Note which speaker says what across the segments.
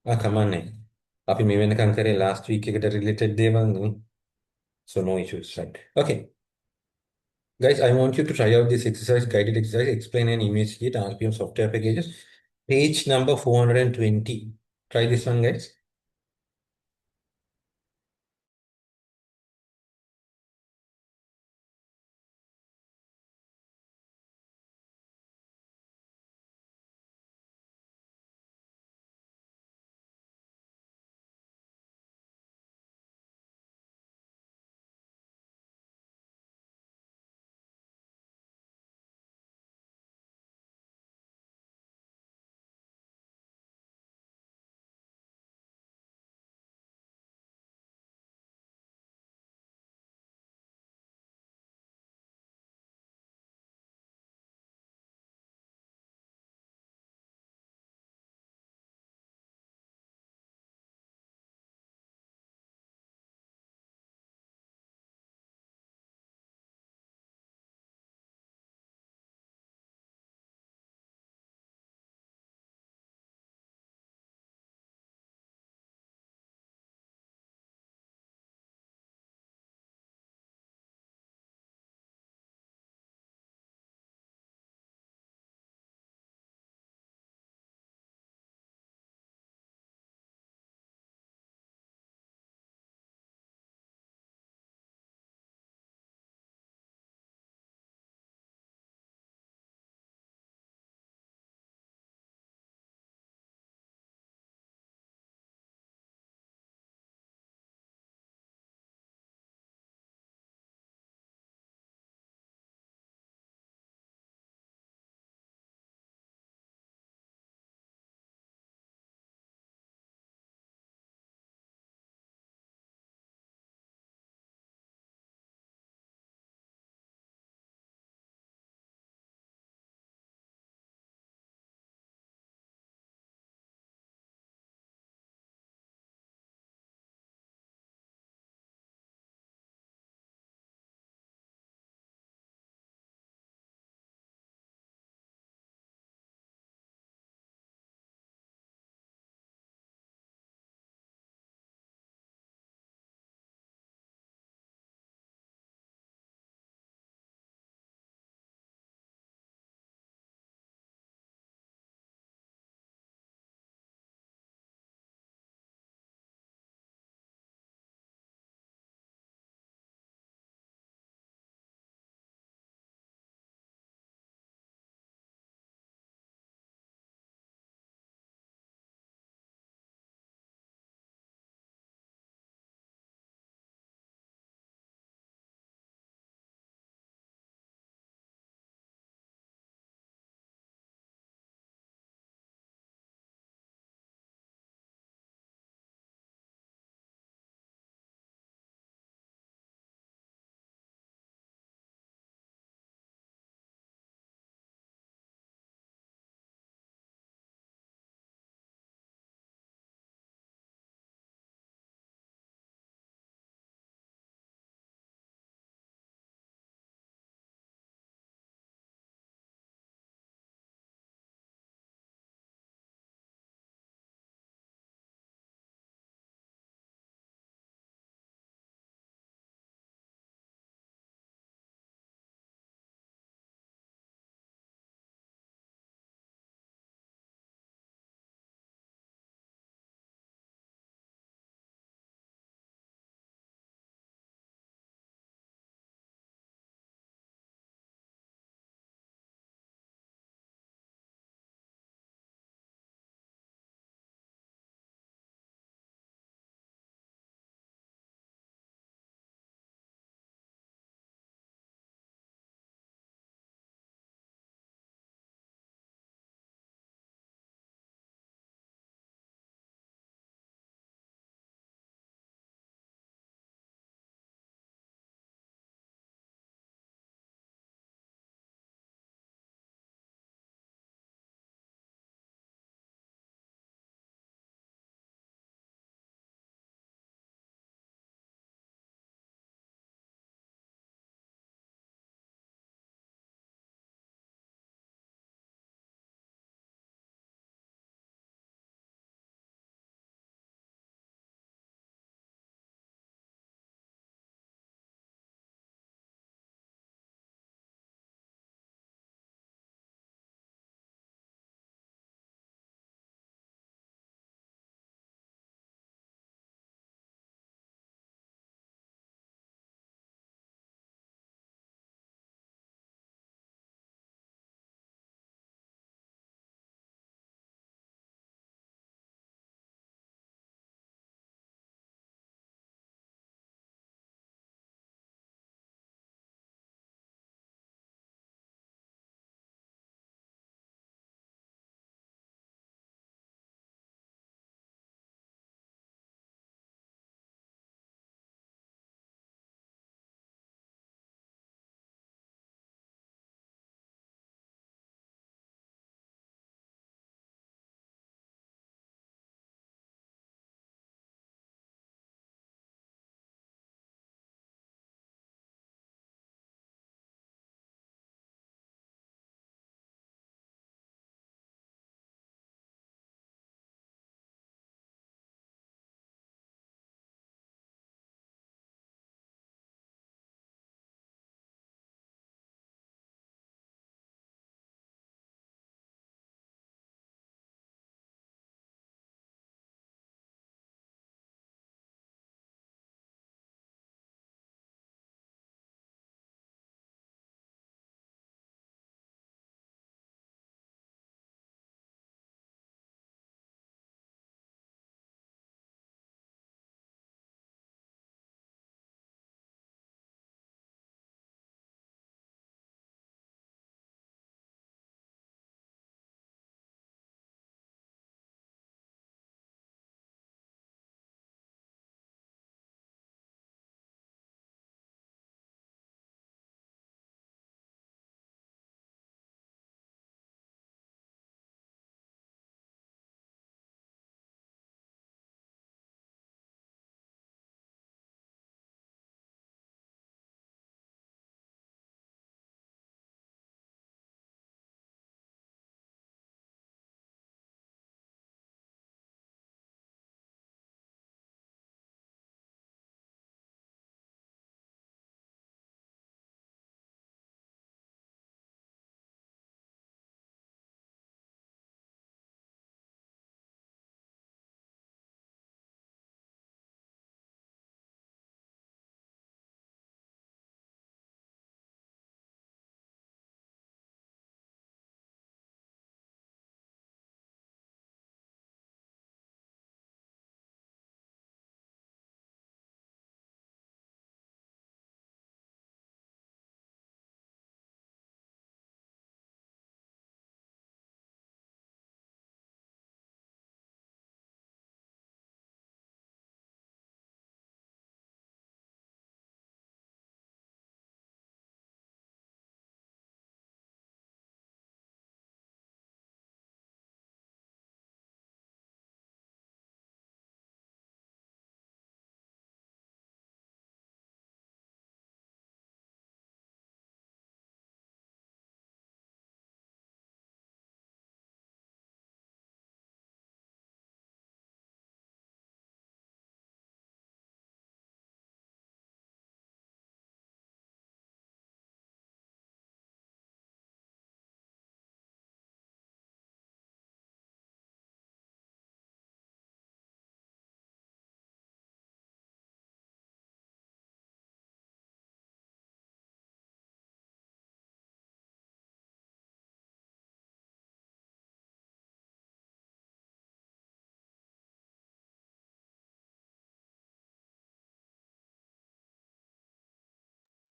Speaker 1: කමන්නේ. අපි මේ වෙනකන් කරේ last week එකට related දේවල් නේ. So no issues, right? Okay. Guys, I want you to try out this exercise, guided exercise, explain and investigate RPM software packages. Page number 420. Try this one, guys.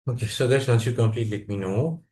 Speaker 1: Okay, so guys, once you complete, let me know.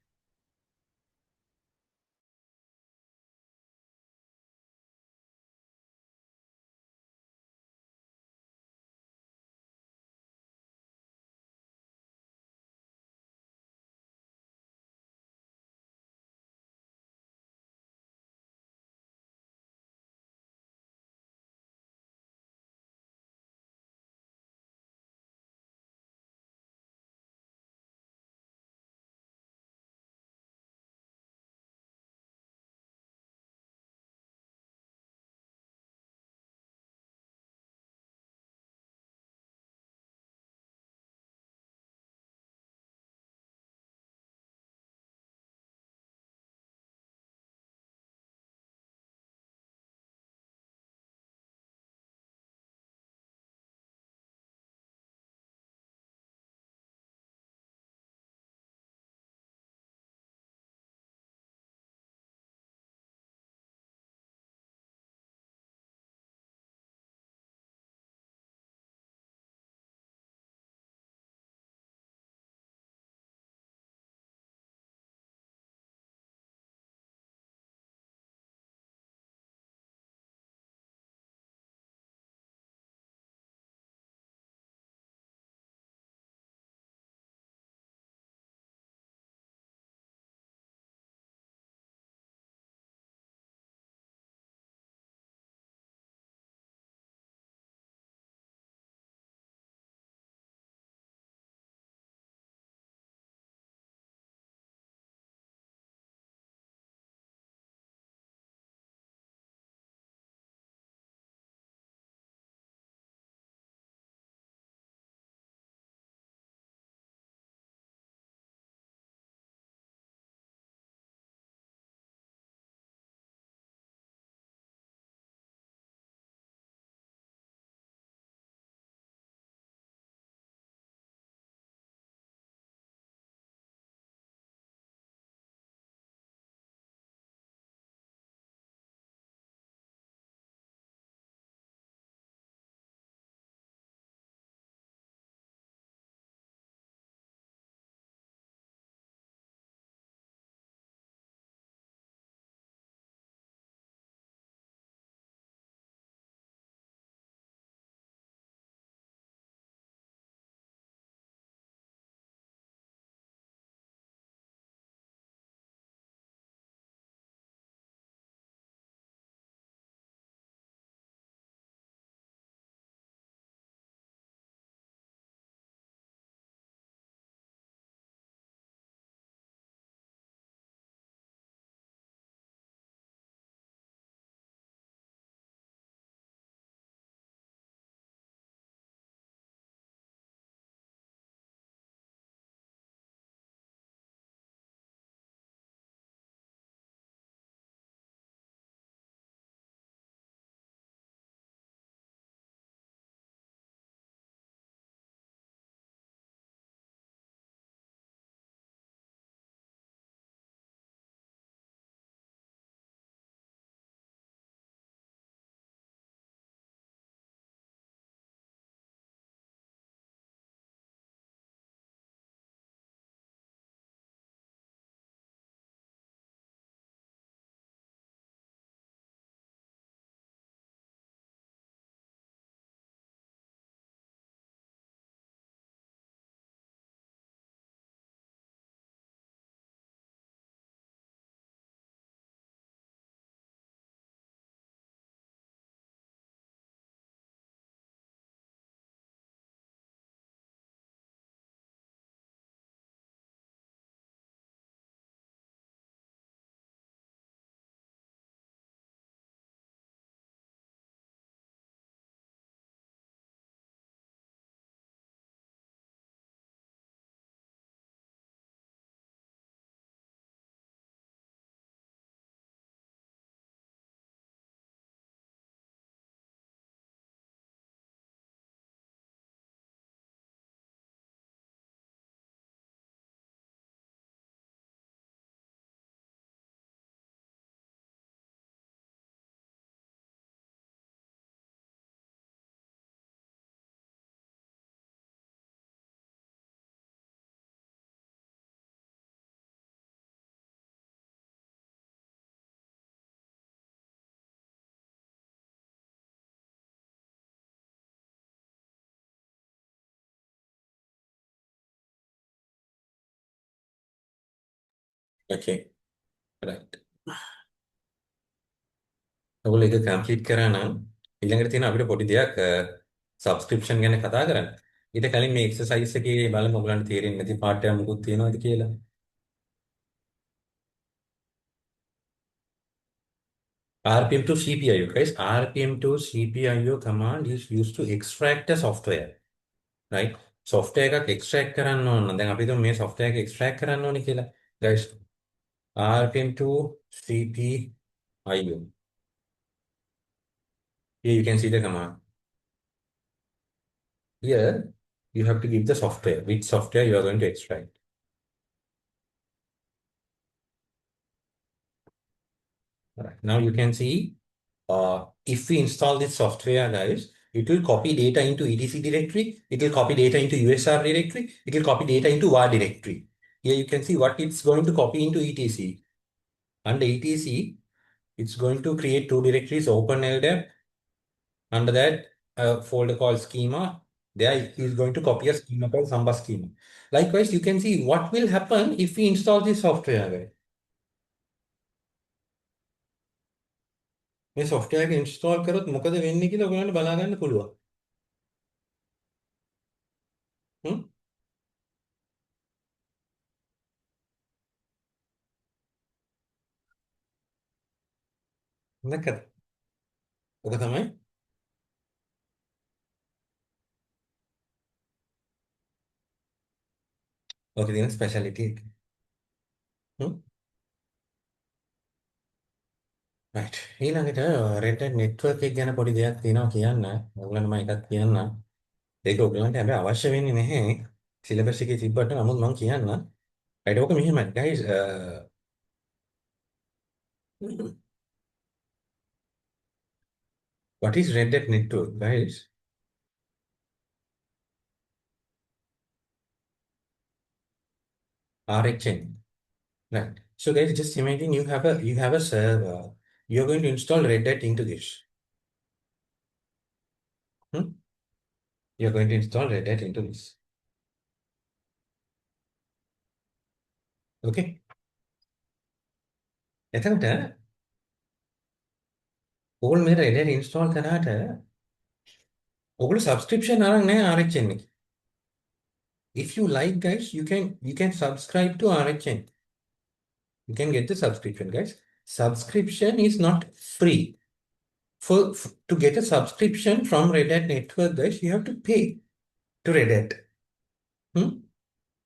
Speaker 1: Okay, right. ඔයගොල්ලෝ ඒක complete කරා නම් ඊළඟට තියෙන අපිට පොඩි දෙයක් subscription ගැන කතා කරන්න. ඊට කලින් මේ එක්සර්සයිස් එකේ බලමු ඔයගලන්ට තේරෙන්නේ නැති පාර්ට් එකක් මොකුත් තියෙනවද කියලා. RPM to CPIO, guys. RPM to CPIO command is used to extract a software, right? software එකක් extract කරන්න ඕන නම් දැන් අපි හිතමු මේ software එක extract කරන්න ඕනේ කියලා. guys, RPM to CPIO. Here you can see the command. Here you have to give the software, which software you are going to extract. Right. Now you can see if we install this software, guys, it will copy data into etc directory, it will copy data into usr directory, it will copy data into var directory. Here you can see what it's going to copy into etc. Under etc, it's going to create two directories, open LDAP. Under that, a folder called schema. There is going to copy a schema called Samba schema. Likewise, you can see what will happen if we install this software, guys. මේ software එක install කරොත් මොකද වෙන්නේ කියලා ඔයගොල්ලන්ට බලා ගන්න පුළුවන්. හ්ම් නැකත් ඔක තමයි ඔකේ තියෙන ස්පෙෂালিටි එක. හ්ම් right. ඊළඟට Red Hat network එක ගැන පොඩි දෙයක් තියෙනවා කියන්න. ඔයගොල්ලන්ට මම එකක් කියන්නම්. ඒක ඔයගොල්ලන්ට හැබැයි අවශ්‍ය වෙන්නේ නැහැ. සිලබස් එකේ තිබ්බට නමුත් මම කියන්නම්. right ඕක මෙහෙමයි guys. What is Red Hat network, guys? RHN. Right. So guys, just imagine you have a server. You're going to install Red Hat into this. Hmm? You're going to install Red Hat into this. Okay. එතකොට all මේ Red Hat install කරාට ඔගොල්ලෝ subscription අරන් නැහැ RHN එකේ. If you like, guys, you can subscribe to RHN. You can get the subscription, guys. Subscription is not free. To get a subscription from Red Hat Network, guys, you have to pay to Red Hat. Hmm?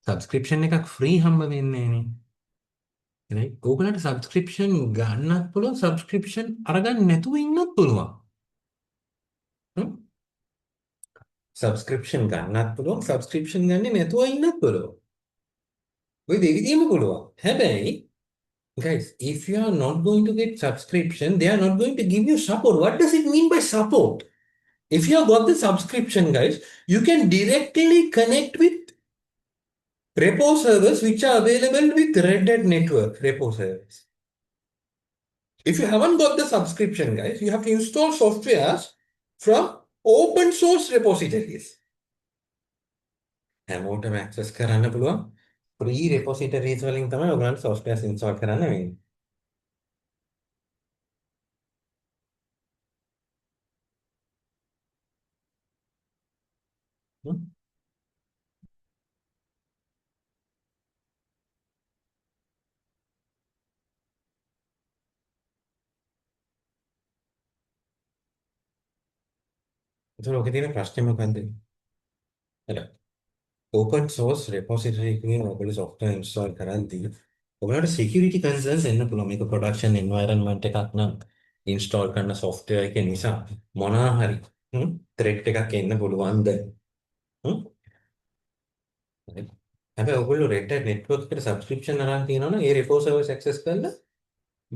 Speaker 1: Subscription එකක් free හම්බ වෙන්නේ නෑනේ. right? ඕගලන්ට subscription ගන්නත් පුළුවන්, subscription අරගන්න නැතුව ඉන්නත් පුළුවන්. Hmm? subscription ගන්නත් පුළුවන්, subscription ගන්නේ නැතුව ඉන්නත් පුළුවන්. ඔය දෙවිදියම පුළුවන්. හැබැයි guys, if you are not going to get subscription, they are not going to give you support. What does it mean by support? If you have got the subscription, guys, you can directly connect with repo servers which are available with Red Hat Network repo servers. If you haven't got the subscription, guys, you have to install softwares from open source repositories. හැමෝටම access කරන්න පුළුවන් free repositories වලින් තමයි ඔයගලන්ට softwares install කරන්න වෙන්නේ. හ්ම්? ඒතර ඔකේ තියෙන ප්‍රශ්නේ මොකන්ද? හරි. open source repository එකකින් ඔයගොල්ලෝ software install කරද්දී ඔයගලන්ට security concerns එන්න පුළුවන්. මේක production environment එකක් නම් install කරන software එක නිසා මොනවා හරි threat එකක් එන්න පුළුවන්ද? හ්ම්? හැබැයි ඔයගොල්ලෝ Red Hat network එකට subscription අරන් තියෙනවා නම් ඒ repo service access කරලා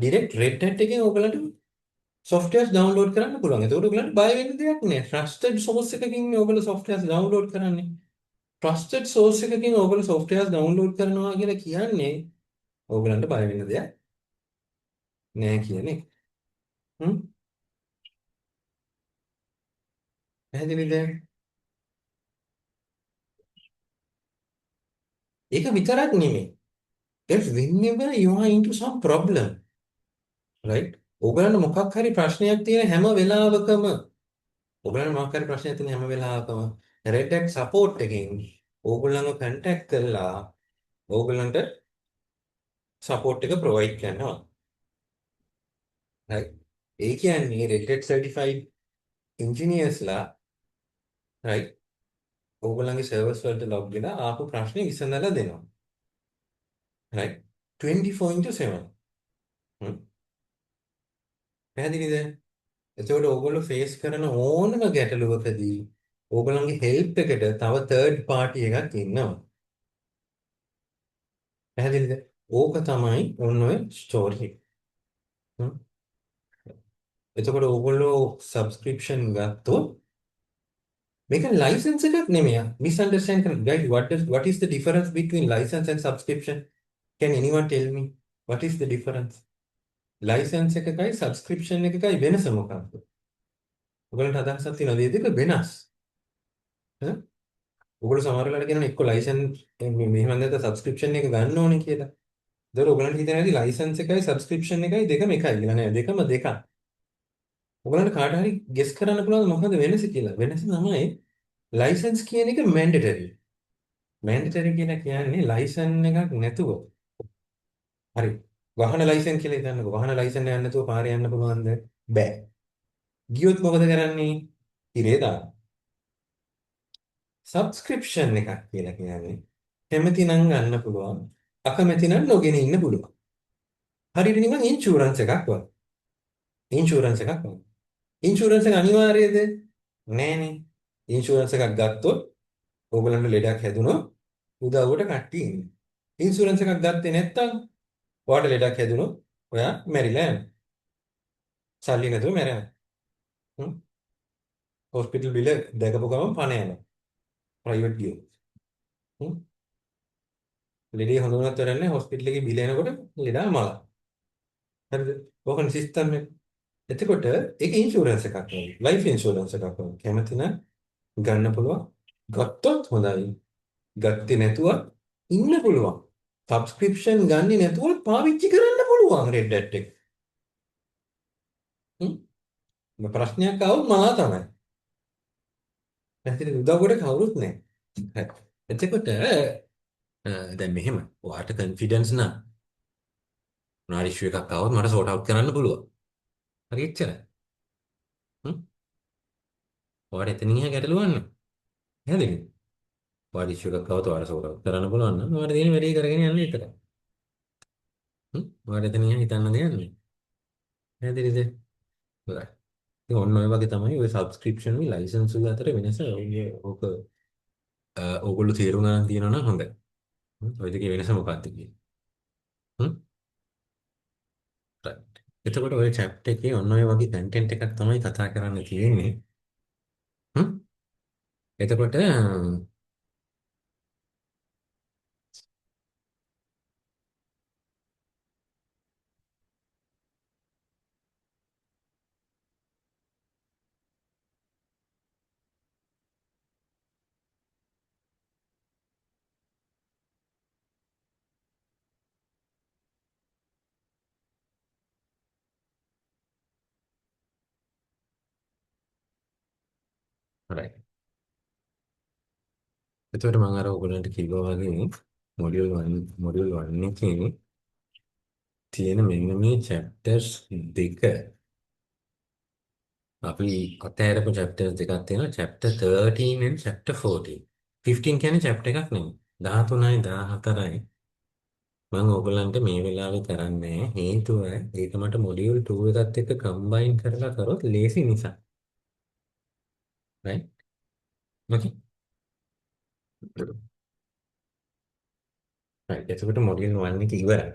Speaker 1: direct Red Hat එකෙන් ඔයගලන්ට softwares download කරන්න පුළුවන්. ඒකට ඔයගලන්ට බය වෙන්න දෙයක් නෑ. trusted source එකකින් ඔයගොල්ලෝ softwares download කරන්නේ. trusted source එකකින් ඔයගොල්ලෝ softwares download කරනවා කියලා කියන්නේ ඕගලන්ට බය වෙන්න දෙයක් නෑ කියන එක. හ්ම් පැහැදිලිද? ඒක විතරක් නෙමෙයි. If whenever you are into some problem, right? ඔයගලන්ට මොකක් හරි ප්‍රශ්නයක් තියෙන හැම වෙලාවකම ඔයගලන්ට මොකක් හරි ප්‍රශ්නයක් තියෙන හැම වෙලාවකම Red Hat support එකෙන් ඕගොල්ලන්ව contact කරලා ඕගොල්ලන්ට support එක provide කරනවා. right? ඒ කියන්නේ Red Hat certified engineers ලා right? ඕගොල්ලන්ගේ servers වලට log වෙලා ආපු ප්‍රශ්නේ විසඳලා දෙනවා. right? 24/7. හ්ම්. පැහැදිලිද? එතකොට ඕගොල්ලෝ ෆේස් කරන ඕනම ගැටලුවකදී ඕගොල්ලන්ගේ හෙල්ප් එකට තව තර්ඩ් පාර්ටි එකක් ඉන්නවා. පැහැදිලිද? ඕක තමයි ඔන්න ඔය ස්ටෝරි එක. හ්ම්. එතකොට ඕගොල්ලෝ සබ්ස්ක්‍රිප්ෂන් ගත්තොත් මේක ලයිසන්ස් එකක් නෙමෙයි. මිස්අන්ඩර්ස්ටෑන්ඩ් කරන්න. Guys, what is the difference between license and subscription? Can anyone tell me? What is the difference? License එකකයි සබ්ස්ක්‍රිප්ෂන් එකකයි වෙනස මොකක්ද? ඔයගලන්ට අදහසක් තියෙනවද? මේ දෙක වෙනස්. ඈ? ඔයගොල්ලෝ සමහර වෙලාවට කියනවා එක්ක ලයිසන්ස් මෙහෙම නැත්නම් සබ්ස්ක්‍රිප්ෂන් එක ගන්න ඕනේ කියලා. ඒතර ඔයගලන්ට හිතෙන හැටි ලයිසන්ස් එකයි සබ්ස්ක්‍රිප්ෂන් එකයි දෙකම එකයි කියලා නෑ. දෙකම දෙකක්. ඔයගලන්ට කාට හරි ගෙස් කරන්න පුළුවන් මොකද්ද වෙනස කියලා? වෙනස තමයි ලයිසන්ස් කියන එක මැන්ඩේටරි. මැන්ඩේටරි කියලා කියන්නේ ලයිසන් එකක් නැතුව. හරි. වාහන ලයිසන් කියලා හිතන්නකෝ. වාහන ලයිසන් එකක් නැතුව පාරේ යන්න පුළුවන්ද? බෑ. ගියොත් මොකද කරන්නේ? ඉරේ දාන්න. සබ්ස්ක්‍රිප්ෂන් එකක් කියලා කියන්නේ කැමති නම් ගන්න පුළුවන්. අකමැති නම් නොගෙන ඉන්න පුළුවන්. හරියට නිකන් ඉන්ෂුරන්ස් එකක් වගේ. ඉන්ෂුරන්ස් එකක් වගේ. ඉන්ෂුරන්ස් එක අනිවාර්යද? නෑනේ. ඉන්ෂුරන්ස් එකක් ගත්තොත් ඕගලන්ට ලෙඩක් හැදුනොත් උදව්වට කට්ටිය ඉන්නේ. ඉන්ෂුරන්ස් එකක් ගත්තේ නැත්නම් ඔයාට ලෙඩක් හැදුනොත් ඔයා මැරිලා යනවා. සල්ලි නැතුව මැරෙනවා. හ්ම්. හොස්පිටල් බිල දැකපු ගමන් පණ යනවා. ප්‍රයිවට් ගියොත්. හ්ම්. ලෙඩේ හොඳ වුණත් වැඩක් නැහැ. හොස්පිටල් එකේ බිල එනකොට ලෙඩා මලා. හරිද? ඕකනේ සිස්ටම් එක. එතකොට ඒක ඉන්ෂුරන්ස් එකක් වගේ. ලයිෆ් ඉන්ෂුරන්ස් එකක් වගේ. කැමති නම් ගන්න පුළුවන්. ගත්තොත් හොඳයි. ගත්තේ නැතුව ඉන්න පුළුවන්. සබ්ස්ක්‍රිප්ෂන් ගන්නේ නැතුව පාවිච්චි කරන්න පුළුවන් Red Hat එක. හ්ම්. ප්‍රශ්නයක් ආවොත් මලා තමයි. නැතිනම් උදව්වට කවුරුත් නැහැ. හරි. එතකොට දැන් මෙහෙම ඔයාට කන්ෆිඩන්ස් නම් මොනාරි ඉෂුව එකක් ආවොත් මට සෝට් අවුට් කරන්න පුළුවන්. හරි එච්චරයි. හ්ම්. ඔයාට එතනින් එහා ගැටලුවක් නැහැ. හැදෙන්නේ. ඔයාට ඉෂුව එකක් ආවොත් ඔයාට සෝට් අවුට් කරන්න පුළුවන් නම් ඔයාට තියෙන වැඩේ කරගෙන යන්න විතරයි. හ්ම්. ඔයාට එතනින් එහා හිතන්න දෙයක් නැහැ. හැදෙන්නේද? හොරයි. ඉතින් ඔන්න ඔය වගේ තමයි ඔය සබ්ස්ක්‍රිප්ෂන් වල ලයිසන්ස් වල අතර වෙනස. ඕක ඕගොල්ලෝ තේරුම් ගන්න තියෙනවා නම් හොඳයි. ඔය දෙකේ වෙනස මොකක්ද කියන්නේ? හ්ම්. right. එතකොට ඔය chapter එකේ ඔන්න ඔය වගේ content එකක් තමයි කතා කරන්න තියෙන්නේ. හ්ම්. එතකොට right. එතකොට මම අර ඔයගොල්ලන්ට කිව්වා වගේ මොඩියුල් 1 එකේ තියෙන මෙන්න මේ chapters දෙක අපි අතහැරපු chapters දෙකක් තියෙනවා. chapter 13 and chapter 14. 15 කියන්නේ chapter එකක් නෙමෙයි. 13යි 14යි මම ඕගොල්ලන්ට මේ වෙලාවේ කරන්නේ හේතුව ඒක මට මොඩියුල් 2 එකත් එක්ක කම්බයින් කරලා කරොත් ලේසි නිසා. right? okay. right. එතකොට මොඩියුල් 1 එක ඉවරයි.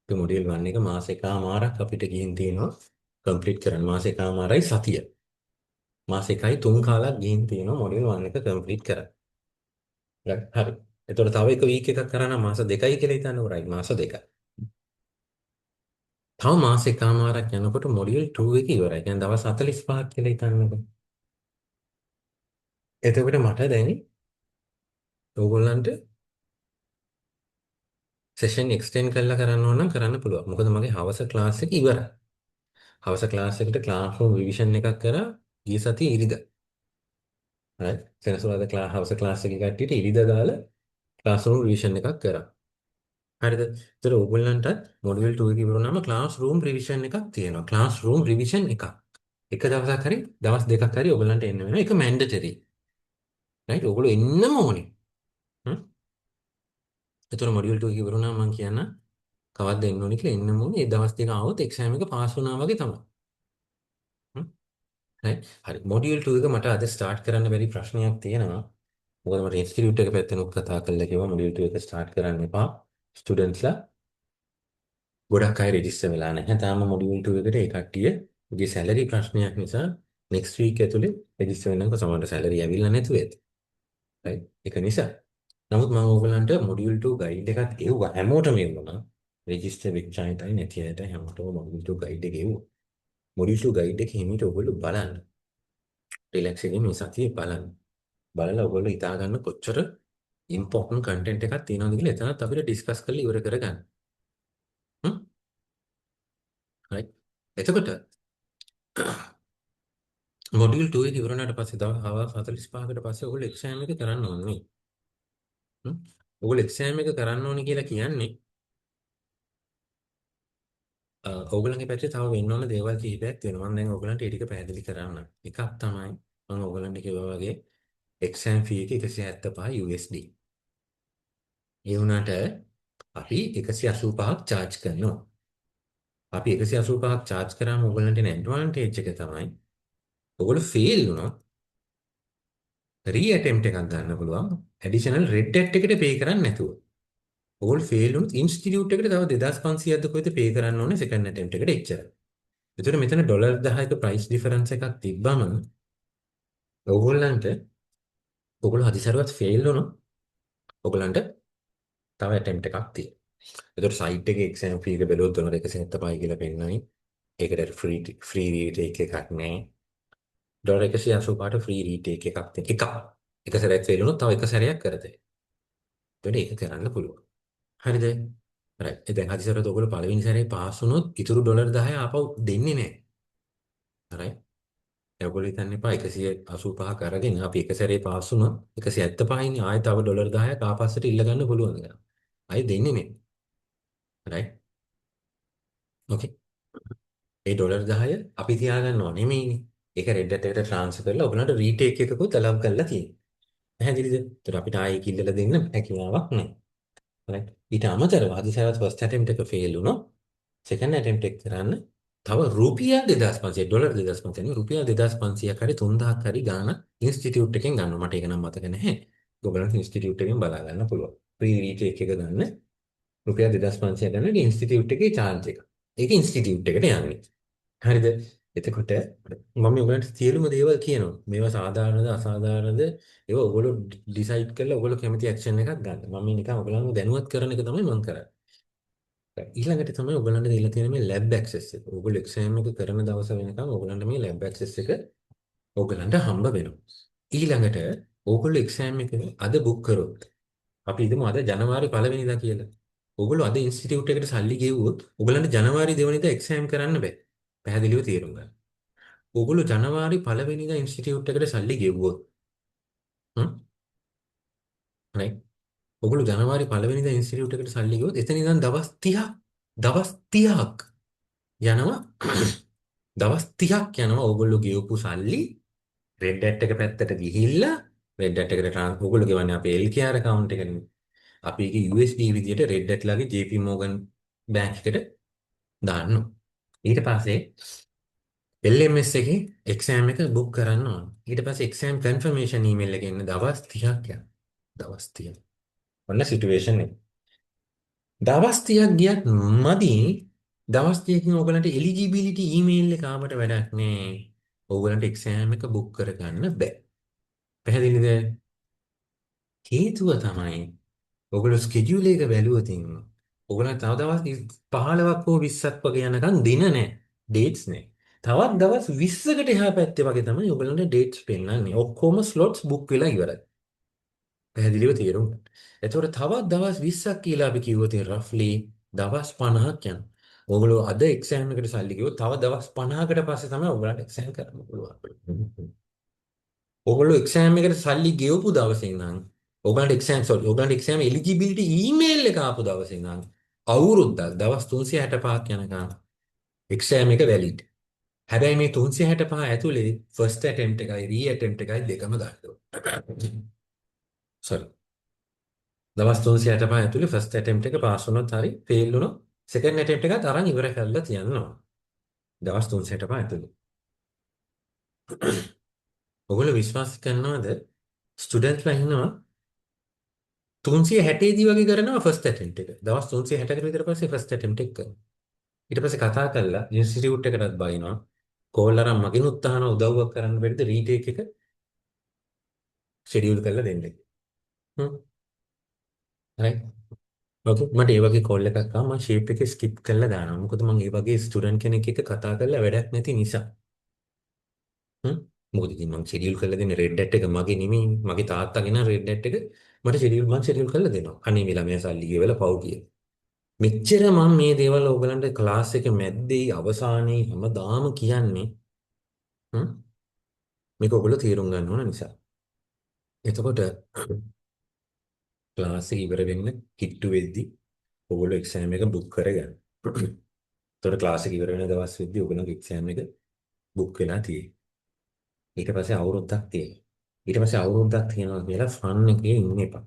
Speaker 1: ඒ මොඩියුල් 1 එක මාස එකමාරක් අපිට ගිහින් තියෙනවා කම්ප්ලීට් කරන්න. මාස එකමාරයි සතිය. මාස එකයි 3 කාලක් ගිහින් තියෙනවා මොඩියුල් 1 එක කම්ප්ලීට් කරන්න. right. හරි. එතකොට තව එක වීක් එකක් කරා නම් මාස 2යි කියලා හිතන්නකෝ. right. මාස 2යි. තව මාස එකමාරක් යනකොට මොඩියුල් 2 එක ඉවරයි. කියන්නේ දවස් 45ක් කියලා හිතන්නකෝ. එතකොට මට දැන් ඕගොල්ලන්ට සෙෂන් එක්ස්ටෙන්ඩ් කරලා කරන්න ඕන නම් කරන්න පුළුවන්. මොකද මගේ හවස ක්ලාස් එක ඉවරයි. හවස ක්ලාස් එකට ක්ලාස් රූම් රිවිෂන් එකක් කරා ගිය සතියේ ඉරිදා. හරි. සෙනසුරාදා හවස ක්ලාස් එකේ කට්ටියට ඉරිදා දාලා ක්ලාස් රූම් රිවිෂන් එකක් කරා. හරිද? ඒතර ඕගොල්ලන්ටත් මොඩියුල් 2 එක ඉවරුනාම ක්ලාස් රූම් රිවිෂන් එකක් තියෙනවා. ක්ලාස් රූම් රිවිෂන් එකක්. එක දවසක් හරි දවස් දෙකක් හරි ඕගොල්ලන්ට එන්න වෙනවා. ඒක මැන්ඩටරි. රයිට්? ඕගොල්ලෝ එන්නම ඕනේ. හ්ම්. ඒතර මොඩියුල් 2 එක ඉවරුනාම මම කියන්න කවද්ද එන්න ඕනේ කියලා එන්නම ඕනේ. ඒ දවස් දෙක ආවොත් එක්සෑම් එක පාස් වුණා වගේ තමයි. හ්ම්. රයිට්? හරි. මොඩියුල් 2 එක මට අද ස්ටාර්ට් කරන්න බැරි ප්‍රශ්නයක් තියෙනවා. මොකද මට ඉන්ස්ටිටියුට් එක පැත්තෙන් උත් කතා කරලා කිව්වා මොඩියුල් 2 එක ස්ටාර්ට් කරන්න එපා. ස්ටුඩන්ට්ස්ලා ගොඩක් අය රෙජිස්ටර් වෙලා නැහැ. තාම මොඩියුල් 2 එකට ඒ කට්ටියගේ සැලරි ප්‍රශ්නයක් නිසා next week ඇතුලේ රෙජිස්ටර් වෙනකොට සමහරට සැලරි ඇවිල්ලා නැතුව ඇති. right? ඒක නිසා. නමුත් මම ඕගලන්ට මොඩියුල් 2 ගයිඩ් එකක් එව්වා. හැමෝටම එවුණා. රෙජිස්ටර් වෙච්ච අයටයි නැති අයටයි හැමෝටම මොඩියුල් 2 ගයිඩ් එක එව්වා. මොඩියුල් 2 ගයිඩ් එක හිමීට ඔයගොල්ලෝ බලන්න. රිලැක්ස් එකේ මේ සතියේ බලන්න. බලලා ඔයගොල්ලෝ හිතා ගන්න කොච්චර ඉම්පෝටන්ට් කන්ටෙන්ට් එකක් තියෙනවද කියලා එතනත් අපිට ඩිස්කස් කරලා ඉවර කරගන්න. හ්ම්? right? එතකොට මොඩියුල් 2 එක ඉවර වුණාට පස්සේ දවස් 45කට පස්සේ ඔයගොල්ලෝ එක්සෑම් එක කරන්න ඕනේ. හ්ම්. ඔයගොල්ලෝ එක්සෑම් එක කරන්න ඕනේ කියලා කියන්නේ ඔයගොල්ලන්ගේ පැත්තේ තව වෙන්න ඕන දේවල් කිහිපයක් තියෙනවා. මම දැන් ඔයගොල්ලන්ට ඒ ටික පැහැදිලි කරන්න. එකක් තමයි මම ඔයගොල්ලන්ට කිව්වා වගේ එක්සෑම් ෆී එක 175 USD. ඒ වුණාට අපි 185ක් charge කරනවා. අපි 185ක් charge කරාම ඔයගොල්ලන්ට එන ඇඩ්වාන්ටේජ් එක තමයි ඔයගොල්ලෝ ෆේල් වුණොත් රීඅටෙම්ප්ට් එකක් ගන්න පුළුවන්. ඇඩිෂනල් රෙඩ් හැට් එකට පේ කරන්නේ නැතුව. ඕල් ෆේල් වුණොත් ඉන්ස්ටිටියුට් එකට තව 2500ක්ද කොහෙද පේ කරන්න ඕනේ සෙකන්ඩ් ඇටෙම්ප්ට් එකට එච්චරයි. ඒතර මෙතන ඩොලර් 10ක ප්‍රයිස් ඩිෆරන්ස් එකක් තිබ්බම ඕගොල්ලන්ට ඕගොල්ලෝ හදිසරුවත් ෆේල් වුණොත් ඕගොල්ලන්ට තව ඇටෙම්ප්ට් එකක් තියෙනවා. ඒතර සයිට් එකේ එක්සෑම් ෆී එක බැලුවොත් ඩොලර් 175 කියලා පෙන්නනයි. ඒකට ෆ්‍රී රීටේක් එකක් නැහැ. ඩොලර් 185ට ෆ්‍රී රීටේක් එකක් තියෙන එකක්. එක සැරයක් ෆේල් වුණොත් තව එක සැරයක් කරතේ. එතකොට ඒක කරන්න පුළුවන්. හරිද? රයිට්. දැන් හදිසරට ඔයගොල්ලෝ පළවෙනි සැරේ පාස් වුණොත් ඉතුරු ඩොලර් 10 ආපහු දෙන්නේ නැහැ. හරි. ඔයගොල්ලෝ හිතන්න එපා 185ක් අරගෙන අපි එක සැරේ පාස් වුණොත් 175 ඉන්නේ ආයෙ තව ඩොලර් 10ක් ආපස්සට ඉල්ල ගන්න පුළුවන් කියලා. ආයෙ දෙන්නේ නැහැ. රයිට්. ඕකේ. ඒ ඩොලර් 10 අපි තියාගන්නව නෙමෙයිනේ. ඒක රෙඩ් එකට ට්‍රාන්ස්ෆර් කරලා ඔයගොල්ලන්ට රීටේක් එකකුත් අලව් කරලා තියෙනවා. පැහැදිලිද? ඒතර අපිට ආයෙ කිල්ලලා දෙන්න හැකියාවක් නැහැ. right? ඊට අමතරව හදිසියවත් ෆස්ට් ඇටෙම්ප්ට් එක ෆේල් වුණොත් සෙකන්ඩ් ඇටෙම්ප්ට් එක කරන්න තව රුපියල් 2500 ඩොලර් 2500 නෙවෙයි රුපියල් 2500ක් හරි 3000ක් හරි ගාණ ඉන්ස්ටිටියුට් එකෙන් ගන්නවා. මට ඒක නම් මතක නැහැ. ඔයගොල්ලන්ට ඉන්ස්ටිටියුට් එකෙන් බලා ගන්න පුළුවන්. ප්‍රී රීටේක් එක ගන්න රුපියල් 2500 ගන්න ඉන්ස්ටිටියුට් එකේ charge එක. ඒක ඉන්ස්ටිටියුට් එකට යන්නේ. හරිද? එතකොට මම ඔයගලන්ට සියලුම දේවල් කියනවා. මේවා සාධාරණද අසාධාරණද ඒවා ඔයගොල්ලෝ ඩිසයිඩ් කරලා ඔයගොල්ලෝ කැමති ඇක්ෂන් එකක් ගන්න. මම මේ නිකන් ඔයගලන්ව දැනුවත් කරන එක තමයි මම කරන්නේ. ඊළඟට තමයි ඔයගලන්ට දීලා තියෙන මේ ලැබ් ඇක්සස් එක. ඔයගොල්ලෝ එක්සෑම් එක කරන දවස වෙනකන් ඔයගලන්ට මේ ලැබ් ඇක්සස් එක ඔයගලන්ට හම්බ වෙනවා. ඊළඟට ඔයගොල්ලෝ එක්සෑම් එක අද බුක් කරොත් අපි හිතමු අද ජනවාරි 1 වෙනිදා කියලා. ඔයගොල්ලෝ අද ඉන්ස්ටිටියුට් එකට සල්ලි ගෙවුවොත් ඔයගලන්ට ජනවාරි 2 වෙනිදා එක්සෑම් කරන්න බෑ. පැහැදිලිව තේරුම් ගන්න. ඔයගොල්ලෝ ජනවාරි 1 වෙනිදා ඉන්ස්ටිටියුට් එකට සල්ලි ගෙවුවොත් right? ඔයගොල්ලෝ ජනවාරි 1 වෙනිදා ඉන්ස්ටිටියුට් එකට සල්ලි ගෙවුවොත් එතන ඉඳන් දවස් 30ක් යනවා දවස් 30ක් යනවා ඔයගොල්ලෝ ගෙවපු සල්ලි රෙඩ් හැට් එක පැත්තට ගිහිල්ලා රෙඩ් හැට් එකට ඔයගොල්ලෝ ගෙවන්නේ අපේ LKR account එකනේ. අපි ඒක USD විදියට රෙඩ් හැට් ලාගේ JP Morgan බැංක් එකට දානවා. ඊට පස්සේ LMS එකේ එක්සෑම් එක බුක් කරන්න ඕන. ඊට පස්සේ එක්සෑම් කන්ෆර්මේෂන් ඊමේල් එකේ එන්න දවස් 30ක් යනවා. දවස් 30. ඔන්න සිටුේෂන් එක. දවස් 30ක් ගියත් මදි. දවස් 30කින් ඔයගලන්ට එලිජිබිලිටි ඊමේල් එක ආවට වැඩක් නෑ. ඔයගලන්ට එක්සෑම් එක බුක් කරගන්න බෑ. පැහැදිලිද? හේතුව තමයි ඔයගොල්ලෝ ස්කෙඩියුල් එක බැලුවොත් ඔයගලන්ට තව දවස් 15ක් හෝ 20ක් වගේ යනකම් දින නෑ. ඩේට්ස් නෑ. තවත් දවස් 20කට එහා පැත්තේ වගේ තමයි ඔයගලන්ට ඩේට්ස් පෙන්නන්නේ. ඔක්කොම ස්ලොට්ස් බුක් වෙලා ඉවරයි. පැහැදිලිව තේරුම් ගන්න. එතකොට තවත් දවස් 20ක් කියලා අපි කිව්වොත් රෆ්ලි දවස් 50ක් යනවා. ඕගොල්ලෝ අද එක්සෑම් එකට සල්ලි කිව්වොත් තව දවස් 50කට පස්සේ තමයි ඔයගලන්ට එක්සෑම් කරන්න පුළුවන්. ඔයගොල්ලෝ එක්සෑම් එකට සල්ලි ගෙවපු දවසේ ඉඳන් ඔයගලන්ට එක්සෑම් එලිජිබිලිටි ඊමේල් එක ආපු දවසේ ඉඳන් අවුරුද්දක් දවස් 365ක් යනකම් එක්සෑම් එක වැලිඩ්. හැබැයි මේ 365 ඇතුලේ ෆස්ට් ඇටෙම්ප්ට් එකයි రీ ඇටෙම්ප්ට් එකයි දෙකම ගන්න ඕනේ. සෝරි. දවස් 365 ඇතුලේ ෆස්ට් ඇටෙම්ප්ට් එක පාස් වුණොත් හරි ෆේල් වුණොත් සෙකන්ඩ් ඇටෙම්ප්ට් එකත් අරන් ඉවර කරලා තියන්න ඕනේ. දවස් 365 ඇතුලේ. ඔයගොල්ලෝ විශ්වාස කරනවද ස්ටුඩන්ට්ලා ඉන්නවා 360 දී වගේ කරනවා ෆස්ට් ඇටෙම්ප්ට් එක. දවස් 360කට විතර පස්සේ ෆස්ට් ඇටෙම්ප්ට් එක කරනවා. ඊට පස්සේ කතා කරලා ඉන්ස්ටිටියුට් එකටත් බයිනවා. කෝල් අරන් මගිනුත් අහන උදව්වක් කරන්න බැරිද රීටේක් එක ෂෙඩියුල් කරලා දෙන්න. හ්ම්. හරි. ඔකේ මට ඒ වගේ කෝල් එකක් ආවා මම ෂේප් එකේ ස්කිප් කරලා දානවා. මොකද මම ඒ වගේ ස්ටුඩන්ට් කෙනෙක් එක්ක කතා කරලා වැඩක් නැති නිසා. හ්ම්. මොකද ඉතින් මම ෂෙඩියුල් කරලා දෙන්නේ රෙඩ් ඇට් එක මගේ නෙමෙයි. මගේ තාත්තාගේ නා රෙඩ් ඇට් එක මට ෂෙඩියුල් කරලා දෙනවා. අනේ මේ ළමයා සල්ලි ගෙවලා පව් කියලා. මෙච්චර මම මේ දේවල් ඕගලන්ට ක්ලාස් එක මැද්දේ අවසානයේ හැමදාම කියන්නේ හ්ම් මේක ඔයගොල්ලෝ තේරුම් ගන්න ඕන නිසා. එතකොට ක්ලාස් එක ඉවර වෙන්න කිට්ටු වෙද්දි ඔයගොල්ලෝ එක්සෑම් එක බුක් කරගන්න. එතකොට ක්ලාස් එක ඉවර වෙන දවස් වෙද්දි ඔයගොල්ලෝගේ එක්සෑම් එක බුක් වෙලා තියෙයි. ඊට පස්සේ අවුරුද්දක් තියෙනවා. ඊට පස්සේ අවුරුද්දක් තියෙනවා කියලා ෆන් එකේ ඉන්න එපා.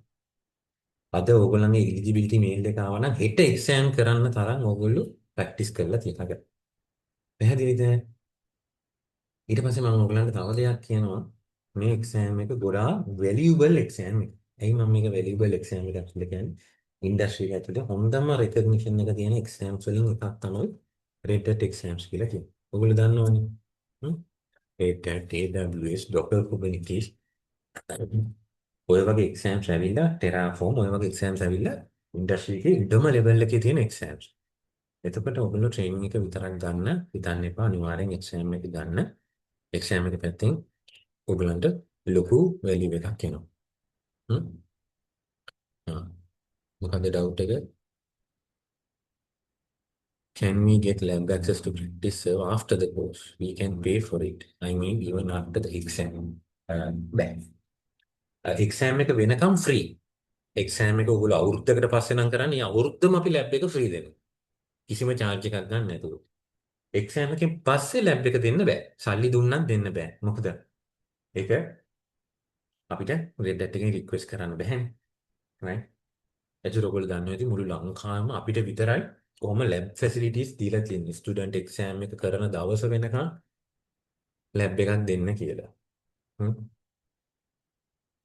Speaker 1: අද ඕගොල්ලන්ගේ එලිජිබිලිටි මේල් එක ආවා නම් හෙට එක්සෑම් කරන්න තරම් ඕගොල්ලෝ ප්‍රැක්ටිස් කරලා තියෙනවා. පැහැදිලිද? ඊට පස්සේ මම ඔයගලන්ට තව දෙයක් කියනවා මේ එක්සෑම් එක ගොඩාක් වැලියබල් එක්සෑම් එක. ඇයි මම මේක වැලියබල් එක්සෑම් එකක් කියලා කියන්නේ? ඉන්ඩස්ට්‍රි එක ඇතුලේ හොඳම රෙකග්නිෂන් එක තියෙන එක්සෑම්ස් වලින් එකක් තමයි රෙඩ් හැට් එක්සෑම්ස් කියලා කියන්නේ. ඔයගොල්ලෝ දන්නවනේ. හ්ම්? Red Hat, AWS, Docker Kubernetes ඔය වගේ එක්සෑම්ස් ඇවිල්ලා Terraform ඔය වගේ එක්සෑම්ස් ඇවිල්ලා ඉන්ඩස්ට්‍රි එකේ ඉඩම ලෙවල් එකේ තියෙන එක්සෑම්ස්. එතකොට ඔයගොල්ලෝ ට්‍රේනින් එක විතරක් ගන්න හිතන්න එපා අනිවාර්යෙන් එක්සෑම් එක ගන්න. එක්සෑම් එක පැත්තෙන් ඔයගලන්ට ලොකු වැලියු එකක් එනවා. හ්ම්. ආ. මොකද ඩවුට් එක? Can we get lab access to practice after the course? We can pay for it. I mean, even after the exam. බෑ. එක්සෑම් එක වෙනකම් ෆ්‍රී. එක්සෑම් එක ඔයගොල්ලෝ අවුරුද්දකට පස්සේ නම් කරන්නේ අවුරුද්දම අපි ලැබ් එක ෆ්‍රී දෙනවා. කිසිම charge එකක් ගන්න නැතුව. එක්සෑම් එකෙන් පස්සේ ලැබ් එක දෙන්න බෑ. සල්ලි දුන්නත් දෙන්න බෑ. මොකද? ඒක අපිට රෙඩ් හැට් එකෙන් රික්වෙස්ට් කරන්න බෑනේ. right? එතකොට ඔයගොල්ලෝ දන්නවා ඇති මුළු ලංකාවම අපිට විතරයි කොහොම ලැබ් ෆැසිලිටිස් දීලා තියෙන්නේ. ස්ටුඩන්ට් එක්සෑම් එක කරන දවස වෙනකන් ලැබ් එකක් දෙන්න කියලා. හ්ම්.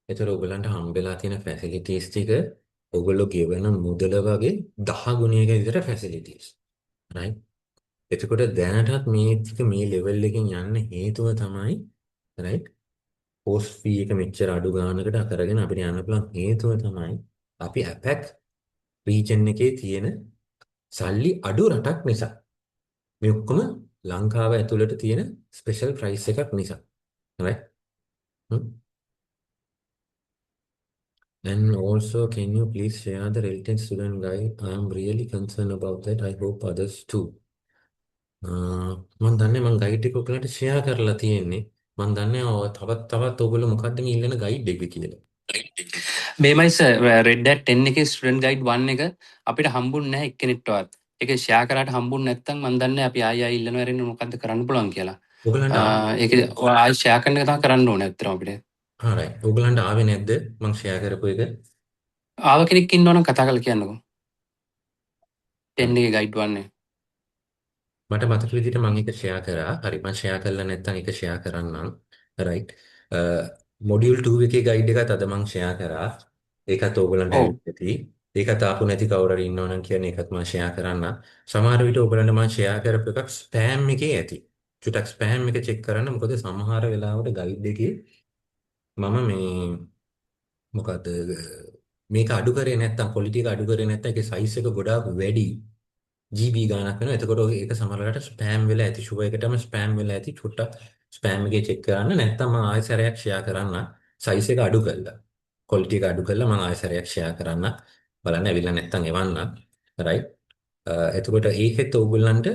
Speaker 1: එතකොට ඔයගලන්ට හම්බෙලා තියෙන ෆැසිලිටිස් ටික ඔයගොල්ලෝ ගෙවන මුදල වගේ 10 ගුණයක විතර ෆැසිලිටිස්. right? එතකොට දැනටත් මේ ටික මේ ලෙවල් එකෙන් යන්න හේතුව තමයි right? පෝස්ට් ෆී එක මෙච්චර අඩු ගානකට කරගෙන අපිට යන්න පුළුවන් හේතුව තමයි අපි APAC රීජන් එකේ තියෙන සල්ලි අඩු රටක් නිසා. මේ ඔක්කොම ලංකාව ඇතුළට තියෙන ස්පෙෂල් ප්‍රයිස් එකක් නිසා. right? Hmm? And also, can you please share the related student guide? I am really concerned about that. I hope others too. මම දන්නේ මම ගයිඩ් එක ඔයගලන්ට ෂෙයා කරලා තියෙන්නේ. මම දන්නේ තවත් ඔයගොල්ලෝ මොකද්ද මේ ඉල්ලන ගයිඩ් එක කියලා.
Speaker 2: මේමයි රෙඩ් හැට් 10 එකේ ස්ටුඩන්ට් ගයිඩ් 1 එක අපිට හම්බුන්නේ නැහැ එක්කෙනෙක්ටවත්. ඒක ෂෙයා කරාට හම්බුන්නේ නැත්නම් මම දන්නේ අපි ආයෙ ඉල්ලනවා රෙන්න මොකද්ද කරන්න පුළුවන් කියලා.
Speaker 1: ඔයගලන්ට
Speaker 2: ඒක ආයෙ ෂෙයා කරන එක තමයි කරන්න ඕනේ ඇත්තටම අපිට.
Speaker 1: හරි. ඔයගලන්ට ආවේ නැද්ද මම ෂෙයා කරපු එක?
Speaker 2: ආව කෙනෙක් ඉන්නවනම් කතා කරලා කියන්නකෝ. 10 එකේ ගයිඩ් 1 එක.
Speaker 1: මට මතක විදිහට මම ඒක ෂෙයා කරා. හරි මම ෂෙයා කරලා නැත්නම් ඒක ෂෙයා කරන්නම්. right. මොඩියුල් 2 එකේ ගයිඩ් එකත් අද මම ෂෙයා කරා. ඒකත් ඕගලන්ට
Speaker 2: ඔව්.
Speaker 1: ඇවිත් ඇති. ඒකත් ආපු නැති කවුරු හරි ඉන්නවනම් කියන්නේ ඒකත් මම ෂෙයා කරන්න. සමහර විට ඕගලන්ට මම ෂෙයා කරපු එකක් ස්පෑම් එකේ ඇති. චුට්ටක් ස්පෑම් එක චෙක් කරන්න. මොකද සමහර වෙලාවට ගයිඩ් එකේ මම මේ මොකද මේක අඩු කරේ නැත්නම් ක්වොලිටි එක අඩු කරේ නැත්නම් ඒකේ සයිස් එක ගොඩාක් වැඩි. GB ගානක් වෙනවා. එතකොට ඒක සමහරකට ස්පෑම් වෙලා ඇති. ෂුවර් එකටම ස්පෑම් වෙලා ඇති. චුට්ටක් ස්පෑම් එකේ චෙක් කරන්න. නැත්නම් මම ආයෙ සැරයක් ෂෙයා කරන්න සයිස් එක අඩු කරලා. quality එක අඩු කරලා මම ආයෙ සැරයක් share කරන්න බලන්න ඇවිල්ලා නැත්තම් එවන්න right එතකොට ඒකෙත් ඕගොල්ලන්ට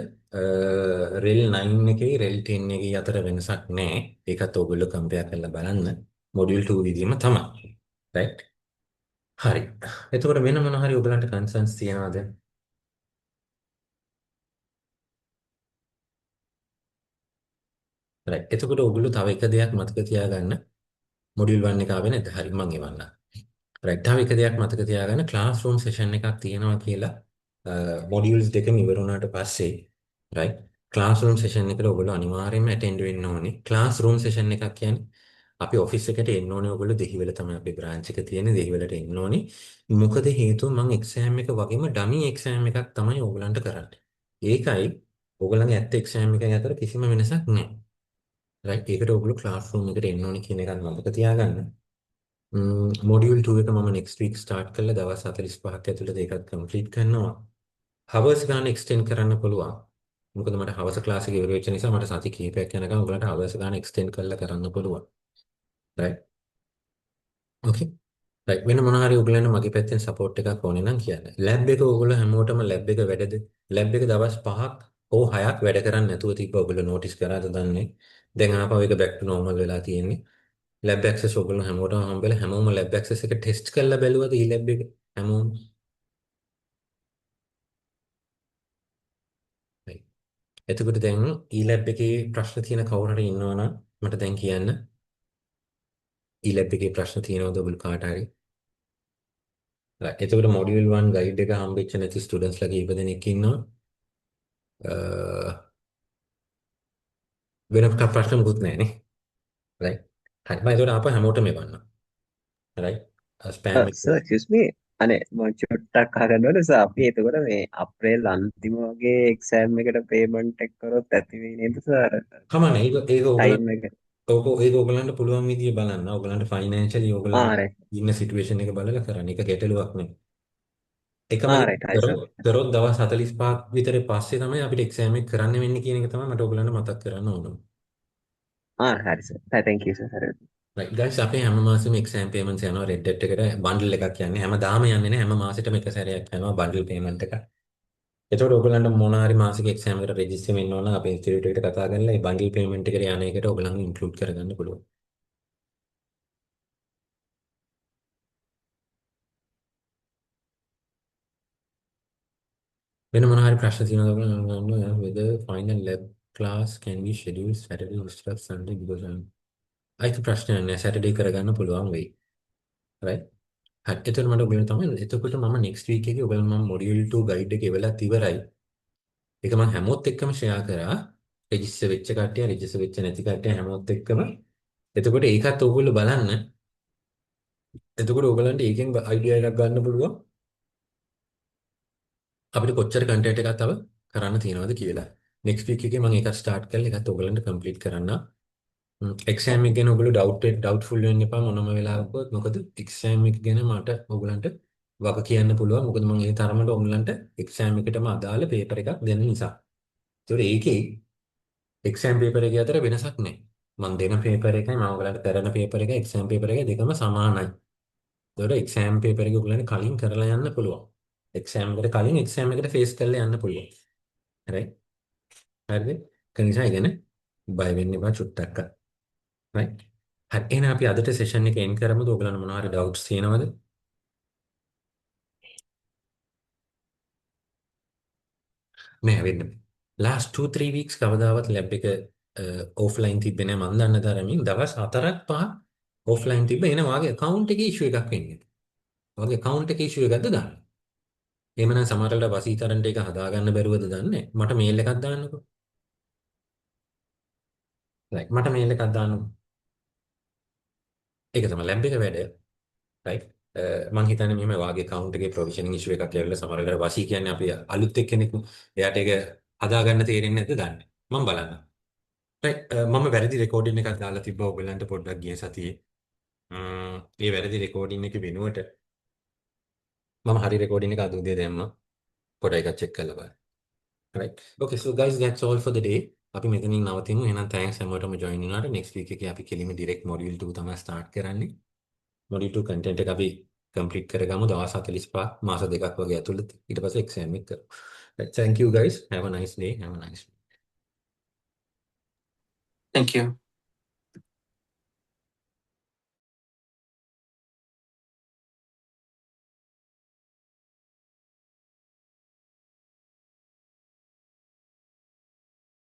Speaker 1: රෙල් 9 එකේ රෙල් 10 එකේ අතර වෙනසක් නැහැ ඒකත් ඕගොල්ලෝ කම්පෙයාර් කරලා බලන්න මොඩියුල් 2 විදිහම තමයි right හරි එතකොට වෙන මොන හරි ඔයගලන්ට කන්සර්න්ස් තියනවද right එතකොට ඔයගොල්ලෝ තව එක දෙයක් මතක තියාගන්න මොඩියුල් 1 එක ආවේ නැද්ද හරි මම එවන්න right තව එක දෙයක් මතක තියාගන්න ක්ලාස්රූම් සෙෂන් එකක් තියෙනවා කියලා මොඩියුල්ස් දෙකම ඉවර වුණාට පස්සේ right ක්ලාස්රූම් සෙෂන් එකට ඔයගොල්ලෝ අනිවාර්යයෙන්ම ඇටෙන්ඩ් වෙන්න ඕනේ ක්ලාස්රූම් සෙෂන් එකක් කියන්නේ අපි ඔෆිස් එකට එන්න ඕනේ ඔයගොල්ලෝ දෙහිවල තමයි අපේ බ්‍රාන්ච් එක තියෙන්නේ දෙහිවලට එන්න ඕනේ මොකද හේතුව මම එක්සෑම් එක වගේම ඩමි එක්සෑම් එකක් තමයි ඔයගලන්ට කරන්නේ ඒකයි ඔයගලගේ ඇත්ත එක්සෑම් එකයි අතර කිසිම වෙනසක් නැහැ right ඒකට ඔයගොල්ලෝ ක්ලාස්රූම් එකට එන්න ඕනේ කියන එකත් මතක තියාගන්න මොඩියුල් 2 එක මම next week start කරලා දවස් 45ක් ඇතුළත ඒකත් complete කරනවා. hours ගන්න extend කරන්න පුළුවන්. මොකද මට හවස ක්ලාස් එක ඉවර වෙච්ච නිසා මට සති කිහිපයක් යනකම් ඔයගලන්ට hours ගන්න extend කරලා කරන්න පුළුවන්. right? okay. right වෙන මොන හරි ඔයගලන්ට මගේ පැත්තෙන් support එකක් ඕනේ නම් කියන්න. lab එක ඔයගොල්ලෝ හැමෝටම lab එක වැඩද? lab එක දවස් 5ක් හෝ 6ක් වැඩ කරන්නේ නැතුව තිබ්බ ඔයගොල්ලෝ notice කරාද දන්නේ. දැන් ආපහු ඒක back to normal වෙලා තියෙන්නේ. ලැබ් ඇක්සස් ඔයගොල්ලෝ හැමෝටම හම්බෙලා හැමෝම ලැබ් ඇක්සස් එක ටෙස්ට් කරලා බැලුවද ඊ ලැබ් එක හැමෝම right. එතකොට දැන් ඊ ලැබ් එකේ ප්‍රශ්න තියෙන කවුරු හරි ඉන්නවනම් මට දැන් කියන්න ඊ ලැබ් එකේ ප්‍රශ්න තියෙනවද ඔයගොල්ලෝ කාට හරි right. එතකොට මොඩියුල් 1 ගයිඩ් එක හම්බෙච්ච නැති ස්ටුඩන්ට්ස්ලා කීප දෙනෙක් ඉන්නවා වෙන ප්‍රශ්න මොකුත් නැහැ නේ right. හරි මම ඒකට ආපහු හැමෝටම එවන්න right. ස්පෑම් එක
Speaker 3: සර් එක්ස්කියුස් මී අනේ මම චුට්ටක් අහගන්න ඕනේ සර් අපි එතකොට මේ අප්‍රේල් අන්තිම වගේ එක්සෑම් එකට පේමන්ට් එක කරොත් ඇති වෙයි නේද සර්
Speaker 1: කමන්නේ ඒක ඔයගොල්ලෝ
Speaker 3: ටයිම් එක
Speaker 1: ඒක ඔයගලන්ට පුළුවන් විදිය බලන්න. ඔයගලන්ට ෆයිනෑන්ෂලි ඔයගලන්ගේ
Speaker 3: රයිට්
Speaker 1: ඉන්න සිටුේෂන් එක බලලා කරන්න. ඒක ගැටලුවක් නෙවෙයි. එකම දේ
Speaker 3: රයිට් හයි සර්
Speaker 1: කරොත් දවස් 45ක් විතර පස්සේ තමයි අපිට එක්සෑම් එක කරන්න වෙන්නේ කියන එක තමයි මට ඔයගලන්ට මතක් කරන්න ඕන.
Speaker 3: හරි sir thank you sir
Speaker 1: right guys අපේ හැම මාසෙම එක්සෑම් පේමන්ට්ස් යනවා රෙඩ් ඩෙට් එකට බන්ඩල් එකක් යන්නේ හැමදාම යන්නේ නැහැ හැම මාසෙටම එක සැරයක් යනවා බන්ඩල් පේමන්ට් එක. එතකොට ඔයගලන්ට මොන හරි මාසික එක්සෑම් එකට රෙජිස්ටර් වෙන්න ඕන නම් අපේ ඉන්ස්ටිටියුට් එකට කතා කරලා මේ බන්ඩල් පේමන්ට් එකට යන එකට ඔයගලන් ඉන්ක්ලූඩ් කරගන්න පුළුවන්. වෙන මොන හරි ප්‍රශ්න තියෙනවද ඔයගොල්ලෝ whether final lab class can be scheduled Saturday instead of Sunday because අයිති ප්‍රශ්නයක් නෑ Saturday කරගන්න පුළුවන් වෙයි right හරි එතකොට මට ඔයගොල්ලෝ තමයි එතකොට මම next week එකේ ඔයගොල්ලෝ මම module 2 guide එක එවලත් ඉවරයි ඒක මම හැමෝත් එක්කම share කරා register වෙච්ච කට්ටිය register වෙච්ච නැති කට්ටිය හැමෝත් එක්කම එතකොට ඒකත් ඔයගොල්ලෝ බලන්න එතකොට ඔයගොල්ලන්ට ඒකෙන් idea එකක් ගන්න පුළුවන් අපිට කොච්චර content එකක් තව කරන්න තියෙනවද කියලා. next week එකේ මම ඒක start කරලා ඒකත් ඔයගලන්ට complete කරන්න. exam එක ගැන ඔයගොල්ලෝ doubtful වෙන්න එපා මොනම වෙලාවකවත්. මොකද exam එක ගැන මට ඔයගලන්ට වග කියන්න පුළුවන්. මොකද මම ඒ තරමට ඔයගලන්ට exam එකටම අදාළ paper එකක් දෙන්න නිසා. ඒතකොට ඒකේ exam paper එකේ අතර වෙනසක් නැහැ. මම දෙන paper එකයි මම ඔයගලන්ට කරන paper එකයි exam paper එකයි දෙකම සමානයි. ඒතකොට exam paper එක ඔයගලන්ට කලින් කරලා යන්න පුළුවන්. exam එකට කලින් exam එකට face කරලා යන්න පුළුවන්. right හරිද ඒ නිසා ඉගෙන බය වෙන්න එපා චුට්ටක් right හරි එහෙනම් අපි අදට සෙෂන් එක එන්ඩ් කරමුද ඔයගලන්ට මොනවා හරි ඩවුට්ස් තියෙනවද නෑ වෙන්න last 2-3 weeks කවදාවත් lab එක offline තිබ්බේ නෑ මම දන්න තරමින් දවස් 4ක් 5ක් offline තිබ්බ එන වාගේ account එකේ issue එකක් වෙන්නේ වාගේ account එකේ issue එකක්ද දාන්න එහෙමනම් සමහරවිට වසීතරන්ට එක හදාගන්න බැරුවද දන්නේ මට මේල් එකක් දාන්නකෝ right මට මේල් එකක් දාන්නකෝ ඒක තමයි lab එක වැඩ right මං හිතන්නේ මෙහෙම වාගේ account එකේ provisioning issue එකක් ඇවිල්ලා සමහර වෙලාවට වසී කියන්නේ අපි අලුත් එක්කෙනෙක් එයාට ඒක හදාගන්න තේරෙන්නේ නැද්ද දන්නේ මම බලන්න right මම වැරදි රෙකෝඩින් එකක් දාලා තිබ්බා ඔයගලන්ට පොඩ්ඩක් ගිය සතියේ ඒ වැරදි රෙකෝඩින් එක වෙනුවට මම හරි රෙකෝඩින් එක අද උදේ දැම්මා පොඩ්ඩක් එකක් චෙක් කරලා බලන්න right okay so guys that's all for the day අපි මෙතනින් නවතිමු එහෙනම් thanks හැමෝටම join වුණාට next week එකේ අපි කෙලිම direct module 2 තමයි start කරන්නේ module 2 content එක අපි complete කරගමු දවස් 45 මාස දෙකක් වගේ ඇතුළත. ඊට පස්සේ exam එක කරමු. Thank you guys. Have a nice day. Have a nice
Speaker 2: Thank you.